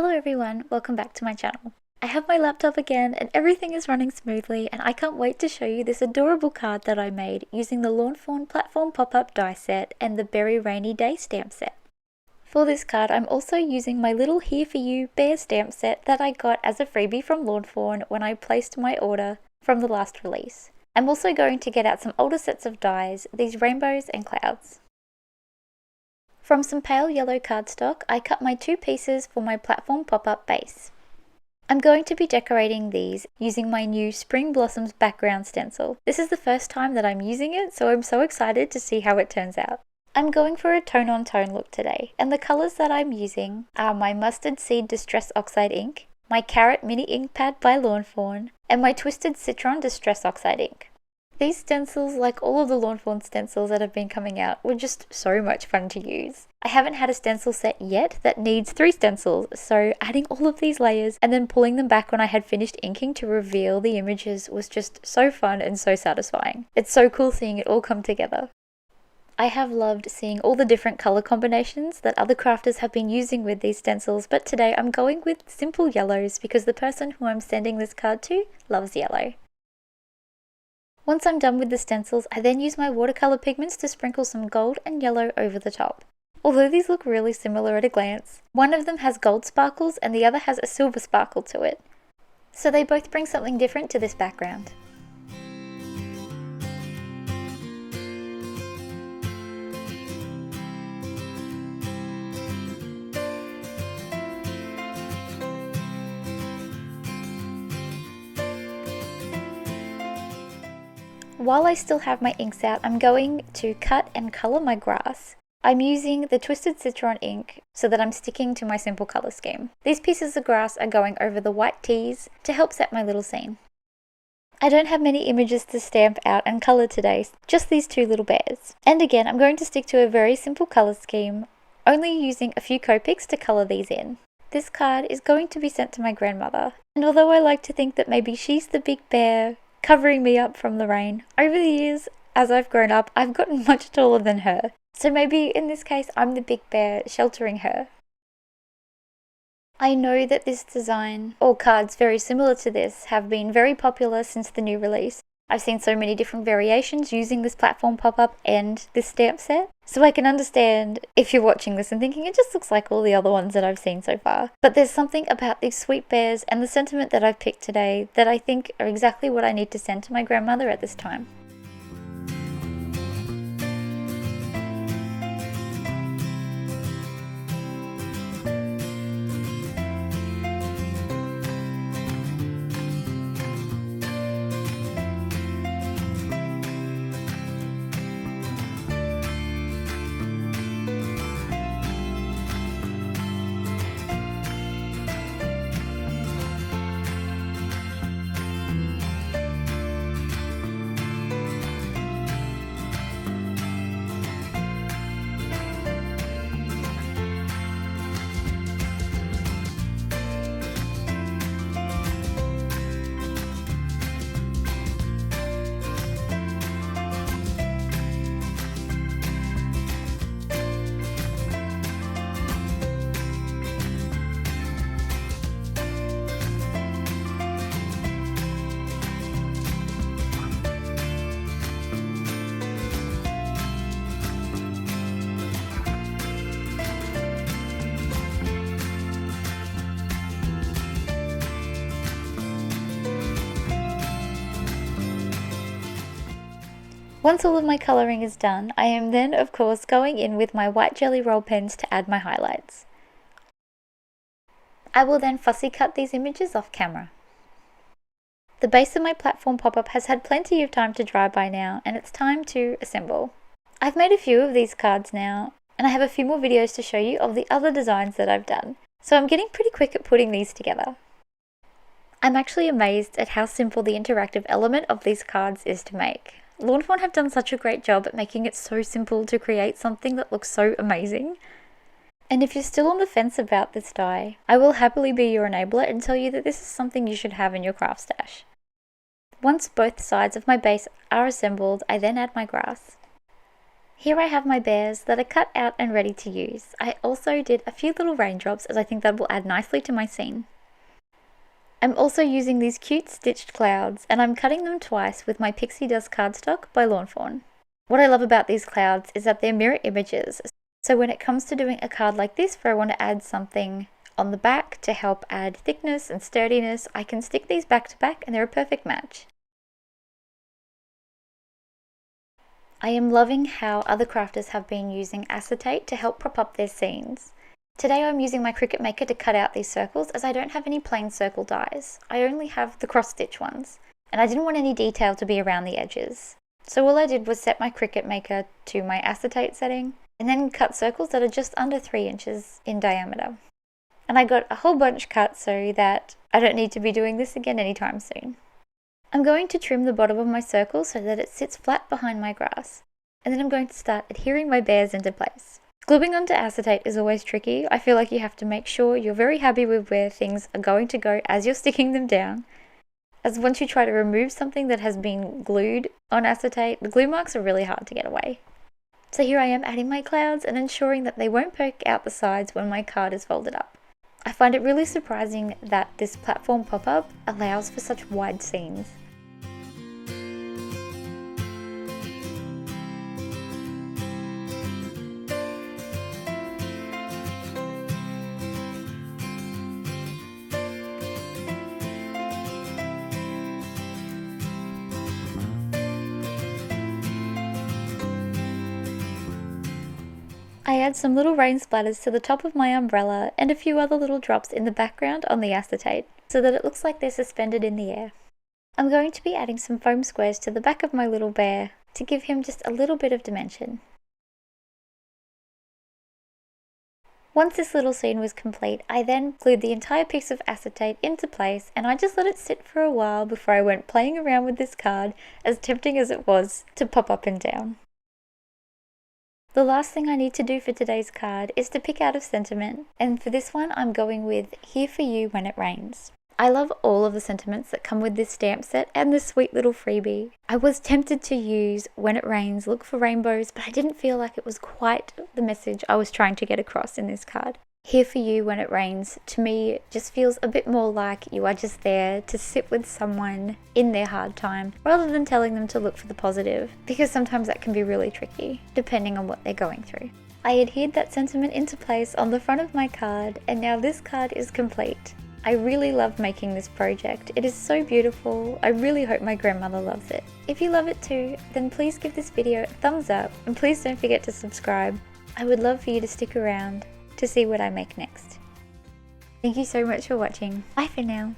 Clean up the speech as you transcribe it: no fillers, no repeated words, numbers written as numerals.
Hello everyone, welcome back to my channel. I have my laptop again and everything is running smoothly, and I can't wait to show you this adorable card that I made using the Fawn platform pop-up die set and the Beary rainy day stamp set. For this card I'm also using my little Here For You bear stamp set that I got as a freebie from Fawn when I placed my order from the last release. I'm also going to get out some older sets of dies, these rainbows and clouds. From some pale yellow cardstock, I cut my two pieces for my platform pop-up base. I'm going to be decorating these using my new Spring Blossoms background stencil. This is the first time that I'm using it, so I'm so excited to see how it turns out. I'm going for a tone-on-tone look today, and the colours that I'm using are my Mustard Seed Distress Oxide ink, my Carrot Mini Ink Pad by Fawn, and my Twisted Citron Distress Oxide ink. These stencils, like all of the Fawn stencils that have been coming out, were just so much fun to use. I haven't had a stencil set yet that needs 3 stencils, so adding all of these layers and then pulling them back when I had finished inking to reveal the images was just so fun and so satisfying. It's so cool seeing it all come together. I have loved seeing all the different colour combinations that other crafters have been using with these stencils, but today I'm going with simple yellows because the person who I'm sending this card to loves yellow. Once I'm done with the stencils, I then use my watercolour pigments to sprinkle some gold and yellow over the top. Although these look really similar at a glance, one of them has gold sparkles and the other has a silver sparkle to it. So they both bring something different to this background. While I still have my inks out, I'm going to cut and colour my grass. I'm using the Twisted Citron ink so that I'm sticking to my simple colour scheme. These pieces of grass are going over the white tees to help set my little scene. I don't have many images to stamp out and colour today, just these 2 little bears. And again, I'm going to stick to a very simple colour scheme, only using a few Copics to colour these in. This card is going to be sent to my grandmother, and although I like to think that maybe she's the big bear covering me up from the rain, over the years, as I've grown up, I've gotten much taller than her. So maybe in this case, I'm the big bear sheltering her. I know that this design, or cards very similar to this, have been very popular since the new release. I've seen so many different variations using this platform pop-up and this stamp set, so I can understand if you're watching this and thinking it just looks like all the other ones that I've seen so far. But there's something about these sweet bears and the sentiment that I've picked today that I think are exactly what I need to send to my grandmother at this time. Once all of my colouring is done, I am then of course going in with my white jelly roll pens to add my highlights. I will then fussy cut these images off camera. The base of my platform pop-up has had plenty of time to dry by now, and it's time to assemble. I've made a few of these cards now, and I have a few more videos to show you of the other designs that I've done, so I'm getting pretty quick at putting these together. I'm actually amazed at how simple the interactive element of these cards is to make. Fawn have done such a great job at making it so simple to create something that looks so amazing. And if you're still on the fence about this die, I will happily be your enabler and tell you that this is something you should have in your craft stash. Once both sides of my base are assembled, I then add my grass. Here I have my bears that are cut out and ready to use. I also did a few little raindrops as I think that will add nicely to my scene. I'm also using these cute stitched clouds, and I'm cutting them twice with my Pixie Dust cardstock by Fawn. What I love about these clouds is that they're mirror images, so when it comes to doing a card like this where I want to add something on the back to help add thickness and sturdiness, I can stick these back to back and they're a perfect match. I am loving how other crafters have been using acetate to help prop up their scenes. Today I'm using my Cricut Maker to cut out these circles as I don't have any plain circle dies. I only have the cross stitch ones, and I didn't want any detail to be around the edges. So all I did was set my Cricut Maker to my acetate setting, and then cut circles that are just under 3 inches in diameter. And I got a whole bunch cut so that I don't need to be doing this again anytime soon. I'm going to trim the bottom of my circle so that it sits flat behind my grass, and then I'm going to start adhering my bears into place. Gluing onto acetate is always tricky. I feel like you have to make sure you're very happy with where things are going to go as you're sticking them down, as once you try to remove something that has been glued on acetate, the glue marks are really hard to get away. So here I am adding my clouds and ensuring that they won't poke out the sides when my card is folded up. I find it really surprising that this platform pop-up allows for such wide scenes. I add some little rain splatters to the top of my umbrella and a few other little drops in the background on the acetate so that it looks like they're suspended in the air. I'm going to be adding some foam squares to the back of my little bear to give him just a little bit of dimension. Once this little scene was complete, I then glued the entire piece of acetate into place and I just let it sit for a while before I went playing around with this card, as tempting as it was to pop up and down. The last thing I need to do for today's card is to pick out a sentiment, and for this one I'm going with "Here for you when it rains." I love all of the sentiments that come with this stamp set and this sweet little freebie. I was tempted to use "When it rains, look for rainbows," but I didn't feel like it was quite the message I was trying to get across in this card. "Here for you when it rains" to me just feels a bit more like you are just there to sit with someone in their hard time rather than telling them to look for the positive, because sometimes that can be really tricky depending on what they're going through. I adhered that sentiment into place on the front of my card, and now this card is complete. I really love making this project. It is so beautiful. I really hope my grandmother loves it. If you love it too, then please give this video a thumbs up and please don't forget to subscribe. I would love for you to stick around to see what I make next. Thank you so much for watching. Bye for now.